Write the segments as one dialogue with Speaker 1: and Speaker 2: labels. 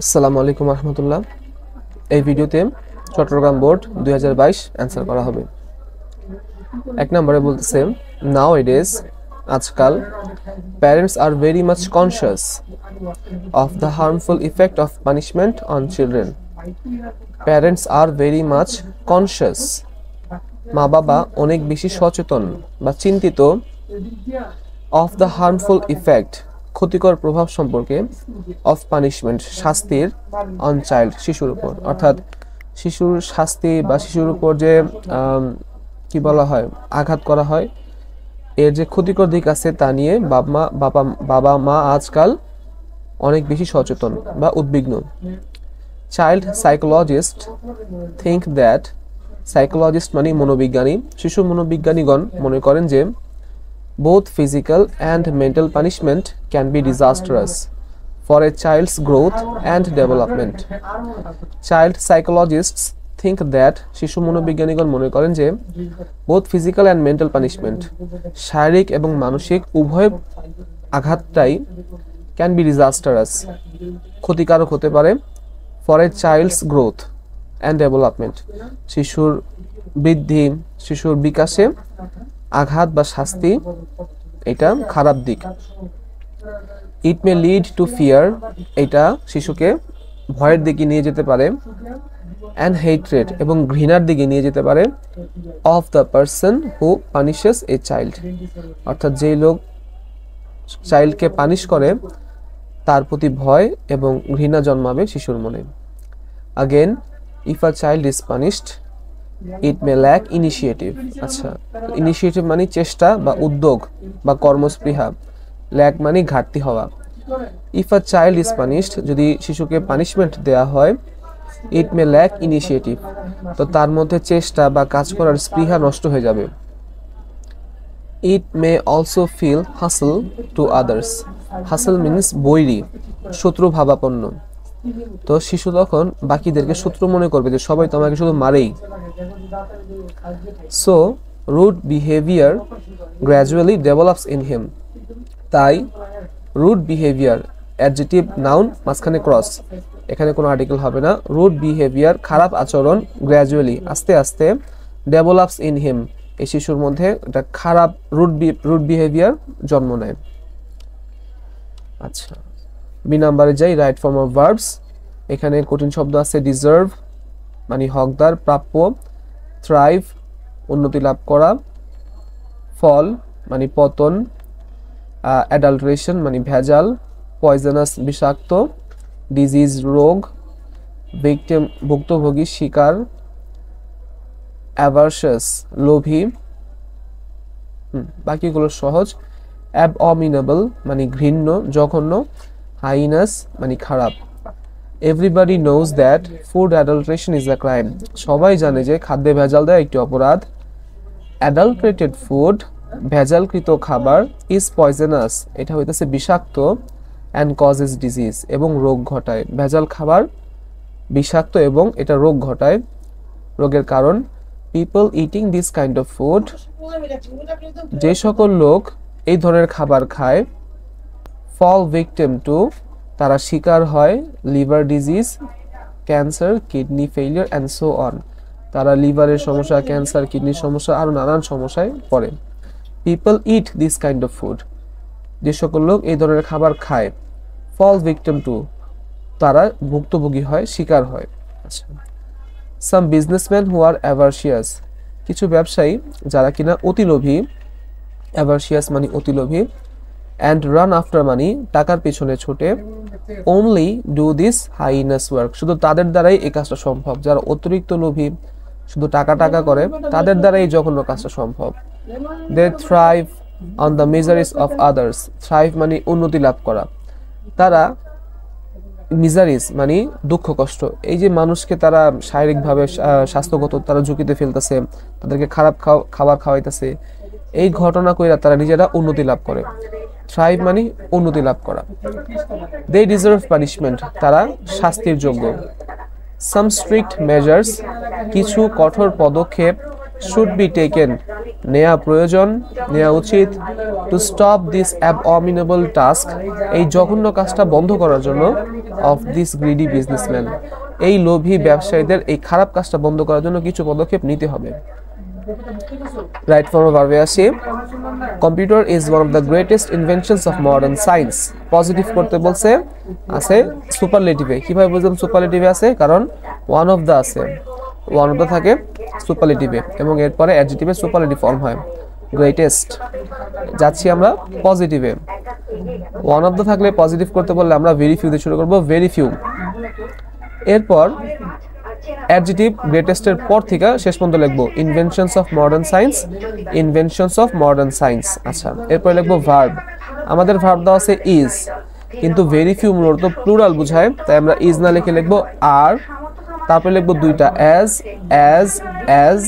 Speaker 1: আসসালামু আলাইকুম রহমতুল্লাহ। এই ভিডিওতে চট্টগ্রাম বোর্ড 2022 অ্যান্সার করা হবে। এক নম্বরে বলতেছে নাও এডেজ আজকাল parents are very much conscious of the harmful effect of punishment on children. Parents are very much conscious, মা বাবা অনেক বেশি সচেতন বা চিন্তিত, অফ দ্য হার্মফুল ইফেক্ট ক্ষতিকর প্রভাব সম্পর্কে, অফ পানিশমেন্ট শাস্তির, অন চাইল্ড শিশুর উপর। অর্থাৎ শিশুর শাস্তি বা শিশুর উপর যে কি বলা হয় আঘাত করা হয়, এর যে ক্ষতিকর দিক আছে তা নিয়ে বাবা মা আজকাল অনেক বেশি সচেতন বা উদ্বিগ্ন। Child psychologist think that, psychologist মানে মনোবিজ্ঞানী, শিশু মনোবিজ্ঞানীগণ মনে করেন যে both physical and mental punishment can be disastrous for a child's growth and development. Child psychologists think that, শিশু মনোবিজ্ঞানীগণ মনে করেন যে both physical and mental punishment শারীরিক এবং মানসিক উভয় আঘাতটাই can be disastrous ক্ষতিকারক হতে পারে for a child's growth and development শিশুর বৃদ্ধি, শিশুর বিকাশে আঘাত বা শাস্তি এটা খারাপ দিক। ইট মে লিড টু ফিয়ার, এটা শিশুকে ভয়ের দিকে নিয়ে যেতে পারে, অ্যান্ড হেট্রেড এবং ঘৃণার দিকে নিয়ে যেতে পারে, of the person who punishes a child, অর্থাৎ যেই লোক চাইল্ডকে পানিশ করে তার প্রতি ভয় এবং ঘৃণা জন্মাবে শিশুর মনে। Again, if a child is punished it may lack initiative. আচ্ছা, ইনিশিয়েটিভ মানে চেষ্টা বা উদ্যোগ বা কর্মস্পৃহা, ল্যাক মানে ঘাটতি হওয়া। If a child is punished, যদি শিশুকে পানিশমেন্ট দেওয়া হয়, ইট মে ল্যাক ইনিশিয়েটিভ, তো তার মধ্যে চেষ্টা বা কাজ করার স্পৃহা নষ্ট হয়ে যাবে। ইট মে অলসো ফিল হাসল টু আদার্স, হাসল মিনস বৈরী, শত্রু ভাবাপন্ন, তো শিশু তখন বাকিদেরকে শত্রু মনে করবে যে সবাই তোমাকে শুধু মারেই। So rude behaviour gradually develops in him, তাই রুড বিহেভিয়ার অ্যাডজেক্টিভ নাউন মাঝখানে ক্রস, এখানে কোনো আর্টিকেল হবে না। রুড বিহেভিয়ার খারাপ আচরণ, গ্র্যাজুয়ালি আস্তে আস্তে, ডেভেলপস ইন হিম এই শিশুর মধ্যে একটা খারাপ রুড বিহেভিয়ার জন্ম নেয়। আচ্ছা, বি নাম্বারে যাই, রাইট ফর্ম অফ ভার্বস। এখানে কঠিন শব্দ আছে ডিজার্ভ মানে হকদার, প্রাপ্য, থ্রাইভ উন্নতি লাভ করা, ফল মানে পতন, অ্যাডাল্টারেশন মানে ভেজাল, পয়জনাস বিষাক্ত, ডিজিজ রোগ, ভিকটিম ভুক্তভোগী শিকার, অ্যাভার্সাস লোভী, বাকিগুলো সহজ। অ্যাবঅমিনেবল মানে ঘৃণ্য জঘন্য, হাইনাস মানে খারাপ। Everybody knows that food adulteration is a crime, সবাই জানে যে খাদ্যে ভেজাল দেওয়া একটি অপরাধ। অ্যাডাল্টারেটেড ফুড ভেজালকৃত খাবার, ইজ পয়জনাস এটা হইতেছে বিষাক্ত, অ্যান্ড কজেস ডিজিজ এবং রোগ ঘটায়। ভেজাল খাবার বিষাক্ত এবং এটা রোগ ঘটায়। রোগের কারণ, people eating this kind of food, যে সকল লোক এই ধরনের খাবার খায়, ফল ভিকটিম টু তারা শিকার হয়, liver disease, cancer, kidney failure and so on, তারা লিভারের সমস্যা, ক্যান্সার, কিডনির সমস্যা আরও নানান সমস্যায় পড়ে। People it this kind of food, যে সকল লোক এই ধরনের খাবার খায়, ফল ভিকটিম টু তারা ভুক্তভোগী হয়, শিকার হয়। আচ্ছা, সাম বিজনেসম্যান হু আর অ্যাভার্সিয়াস, কিছু ব্যবসায়ী যারা কিনা অতিলোভী, অ্যাভার্সিয়াস মানে অতিলোভী, অ্যান্ড রান আফটার মানি টাকার পেছনে ছোটে, অনলি ডু দিস হাইনাস ওয়ার্ক শুধু তাদের দ্বারাই এই কাজটা সম্ভব, যারা অতিরিক্ত লোভী শুধু টাকা করে তাদের দ্বারাই এই জঘন্য কাজটা সম্ভব। They thrive on the miseries of others, thrive মানে উন্নতি লাভ করা, তারা মিজারিস মানে দুঃখ কষ্ট, এই যে মানুষকে তারা শারীরিকভাবে স্বাস্থ্যগত তারা ঝুঁকিতে ফেলতেছে, তাদেরকে খারাপ খাবার খাওয়াইতেছে, এই ঘটনা কইরা তারা নিজেরা উন্নতি লাভ করে। থ্রাইভ মানে উন্নতি লাভ করা। দে ডিজার্ভ পানিশমেন্ট তারা শাস্তির যোগ্য। সাম স্ট্রিক্ট মেজার্স কিছু কঠোর পদক্ষেপ, শুড বি টেকেন নেওয়া প্রয়োজন, নেওয়া উচিত, টু স্টপ দিস অ্যাবঅমিনেবল টাস্ক এই জঘন্য কাজটা বন্ধ করার জন্য, of this greedy businessman. এই লোভী ব্যবসায়ীদের এই খারাপ কাজটা বন্ধ করার জন্য কিছু পদক্ষেপ নিতে হবে। রাইট ফর্ম ভার্বে আসি, computer is one of the greatest inventions of modern science. Positive করতে বলছে, আছে সুপারলেটিভে। কিভাবে বুঝলাম সুপারলেটিভে আছে? কারণ ওয়ান অফ দ্য আছে, ওয়ান অফ দ্য থাকে সুপারলেটিভে এবং এরপরে অ্যাডজেক্টিভে সুপারলেটিভ ফর্ম হয় গ্রেটেস্ট। যাচ্ছি আমরা পজিটিভে। ওয়ান অফ দ্য থাকলে পজিটিভ করতে বললে আমরা ভেরি ফিউ দিয়ে শুরু করব, ভেরি ফিউ। এরপর অ্যাডজেক্টিভ গ্রেটেস্টের পর থেকে শেষ পর্যন্ত লিখবো inventions of modern science, inventions of modern science. আচ্ছা, এরপর লিখবো ভার্ব। আমাদের ভার্ব দেওয়া আছে ইজ, কিন্তু ভেরি ফিউ মূলত প্লুরাল বোঝায়, তাই আমরা ইজ না লিখে লিখবো আর। তারপরে লিখবো দুইটা অ্যাজ, অ্যাজ, অ্যাজ।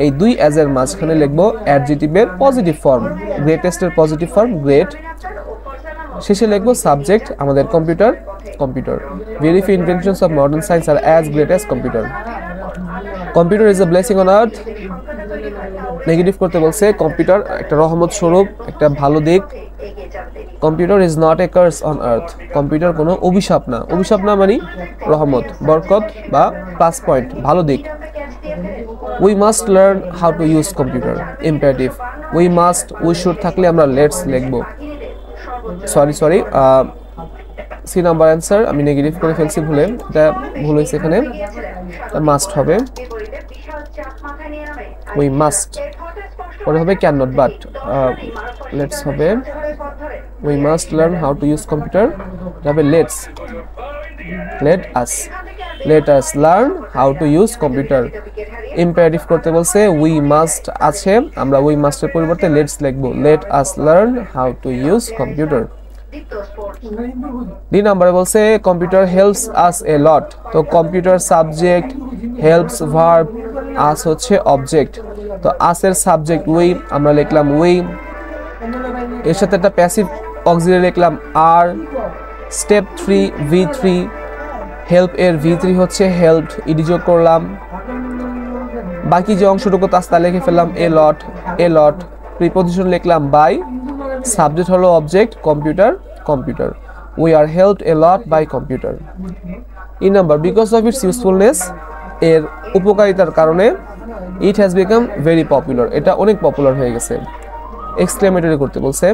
Speaker 1: এই দুই অ্যাজ এর মাঝখানে লিখবো অ্যাডজেক্টিভের পজিটিভ ফর্ম, গ্রেটেস্টের পজিটিভ ফর্ম গ্রেট। শেষে লিখবো সাবজেক্ট আমাদের computer, computer. Very few inventions of modern science are as great as computer. Computer is a blessing on earth. Negative করতে বলছে, কম্পিউটার একটা রহমত স্বরূপ, একটা ভালো দিক। Computer is not a curse on earth. Computer কোনো অভিশাপ না। অভিশাপ না মানে রহমত, বরকত বা প্লাস পয়েন্ট, ভালো দিক। We must learn how to use computer, imperative. We must, we should থাকলে আমরা লেটস লিখবো। সরি সি নাম্বার অ্যান্সার আমি নেগেটিভ করে ফেলছি ভুলে, এটা ভুল হয়েছে, এখানে মাস্ট হবে, উই মাস্ট। পরে হবে ক্যান নট, বাট লেটস হবে we must learn how to use computer, এটা হবে let's, let us learn how to use computer. Imperative করতে বলছে উই মাস্ট আছে, আমরা উই মাস্টের পরিবর্তে লেটস লিখবো, let us learn how to use computer. D নাম্বারে বলছে কম্পিউটার হেল্পস আস এ লট। তো কম্পিউটার সাবজেক্ট, হেল্পস ভার্ব, আস হচ্ছে অবজেক্ট। তো আসের সাবজেক্ট উই, আমরা লিখলাম উই, এর সাথে একটা প্যাসিভ অক্সিলারি লিখলাম আর। স্টেপ 3 V3, হেল্প এর V3 হচ্ছে হেল্পড, ইডি যোগ করলাম। বাকি যে অংশটুকু তা লিখে ফেললাম এ লট। প্রিপজিশন লিখলাম বাই, সাবজেক্ট হলো object, computer, computer. We are helped a lot by computer. ই number, because of its usefulness, এর উপকারিতার কারণে, it has become very popular, এটা অনেক পপুলার হয়ে গেছে। এক্সক্লেমেটরি করতে বলছে,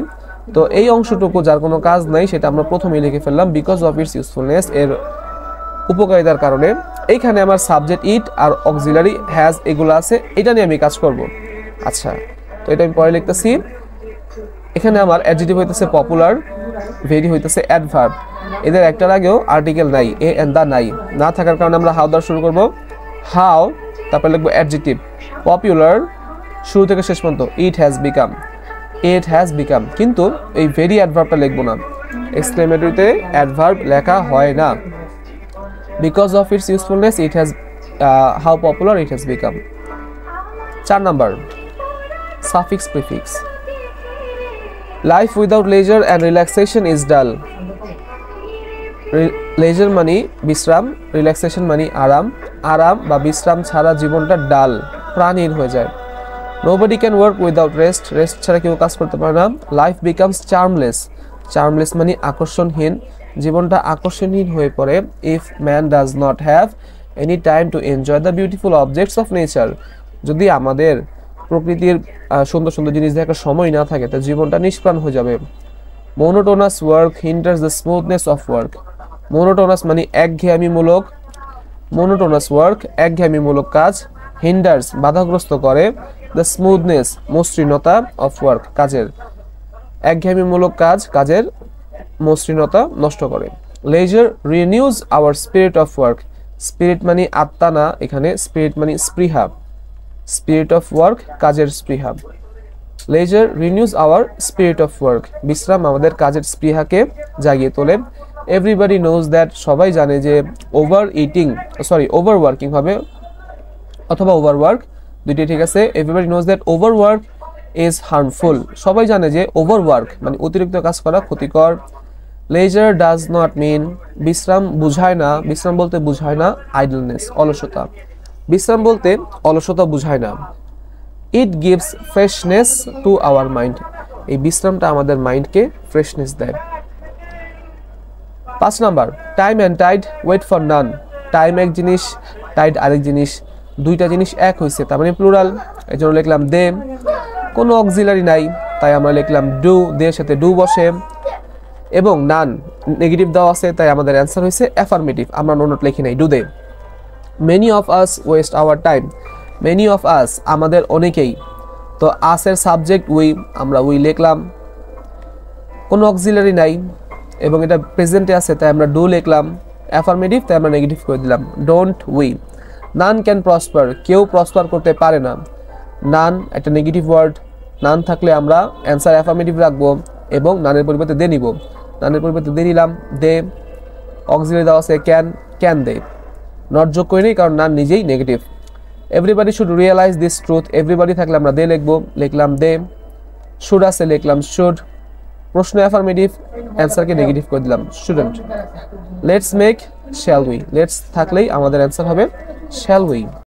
Speaker 1: তো এই অংশটুকু যার কোনো কাজ নাই সেটা আমরা প্রথমেই লিখে ফেললাম, বিকজ অফ ইটস ইউজফুলনেস, এর উপকারিতার কারণে। এইখানে আমার subject it are auxiliary has এগুলো আছে, এটা নিয়ে আমি কাজ করব। আচ্ছা, তো এটা আমি পরে লিখতেছি। এখানে আমার অ্যাডজেক্টিভ হইতেছে পপুলার, ভেরি হইতেছে অ্যাডভার্ব। এদের একটার আগেও আর্টিকেল নাই, এ এন্ড দা নাই, না থাকার কারণে আমরা হাউ দ্বারা শুরু করব। হাউ, তারপর লিখবো অ্যাডজেক্টিভ পপুলার, শুরু থেকে শেষ পর্যন্ত ইট হ্যাজ বিকাম। কিন্তু এই ভেরি অ্যাডভার্বটা লিখবো না, এক্সক্লেমেটরিতে অ্যাডভার্ব লেখা হয় না। Because of its usefulness, it has, how popular it has become. 4 number, suffix prefix. Life without leisure and relaxation is dull. Leisure মানে বিশ্রাম, রিল্যাক্সেশন মানে আরাম। আরাম বা বিশ্রাম ছাড়া জীবনটা ডাল, প্রাণহীন হয়ে যায়। Nobody can work without rest, rest ছাড়া কেউ কাজ করতে পারে না। লাইফ বিকামস চার্মলেস, চার্মলেস মানে আকর্ষণহীন, জীবনটা আকর্ষণহীন হয়ে পড়ে। If man does not have any time to enjoy the beautiful objects of nature, যদি আমাদের প্রকৃতির সুন্দর সুন্দর জিনিস দেখার সময় না থাকে, তার জীবনটা নিষ্প্রাণ হয়ে যাবে। Monotonous work hinders the smoothness of work. Monotonous মানে একঘেয়েমিমূলক, মোনোটোনাস ওয়ার্ক একঘেয়েমিমূলক কাজ, হিন্ডার্স বাধাগ্রস্ত করে, দ্য স্মুথনেস মসৃণতা অফ ওয়ার্ক কাজের, একঘেয়েমিমূলক কাজ কাজের মসৃণতা নষ্ট করে। Leisure renews our spirit of work. Spirit মানে আত্মা না, এখানে স্পিরিট মানে স্পৃহা, স্পিরিট অফ ওয়ার্ক কাজের স্পৃহা। Leisure renews our spirit of work, বিশ্রাম আমাদের কাজের স্পৃহাকে জাগিয়ে তোলে। এভরিবডি নোজ দ্যাট, সবাই জানে যে ওভার ওয়ার্কিং হবে অথবা ওভারওয়ার্ক, দুইটাই ঠিক আছে। Everybody knows that overwork is harmful, সবাই জানে যে ওভারওয়ার্ক মানে অতিরিক্ত কাজ করা ক্ষতিকর। লেজার ডাজ নট মিন, বিশ্রাম বুঝায় না, বিশ্রাম বলতে বুঝায় না আইডলনেস, অলসতা, বিশ্রাম বলতে অলসতা বুঝায় না। It gives freshness to our mind, এই বিশ্রামটা আমাদের মাইন্ডকে ফ্রেশনেস দেয়। 5 number time and tide wait for none. Time এক জিনিস, টাইড আরেক জিনিস, দুইটা জিনিস এক হয়েছে তার মানে প্লুরাল, এই জন্য লিখলাম দে। কোনো অক্সিলারি নাই তাই আমরা লিখলাম ডু, দে এর সাথে ডু বসে, এবং নান নেগেটিভ দেওয়া আছে তাই আমাদের অ্যান্সার হয়েছে অ্যাফার্মেটিভ, আমরা নো নোট লিখি নাই, do they. Many of us waste our time. Many of us আমাদের অনেকেই, তো আসের সাবজেক্ট উই, আমরা উই লিখলাম, কোনো অক্সিলারি নাই এবং এটা প্রেজেন্টে আছে তাই আমরা ডু লিখলাম, অ্যাফার্মেটিভ তাই আমরা নেগেটিভ করে দিলাম, don't we. None can prosper, কেউ প্রসপার করতে পারে না। নান একটা নেগেটিভ ওয়ার্ড, নান থাকলে আমরা অ্যান্সার অ্যাফার্মেটিভ রাখবো এবং নানের পরিবর্তে দে নিব, নানের পরিবর্তে দে নিলাম, দে। অক্সিলারি দেওয়া আছে ক্যান, ক্যান দে, নট যোগ করিনি কারণ নান নিজেই negative. Everybody should realise this truth, everybody থাকলে আমরা দে লিখবো, লিখলাম দে। শুড আছে লিখলাম শুড, প্রশ্ন অ্যাফার্মেটিভ, অ্যান্সারকে নেগেটিভ করে দিলাম shouldn't. Let's make shall we, let's থাকলেই আমাদের অ্যান্সার হবে শ্যাল উই।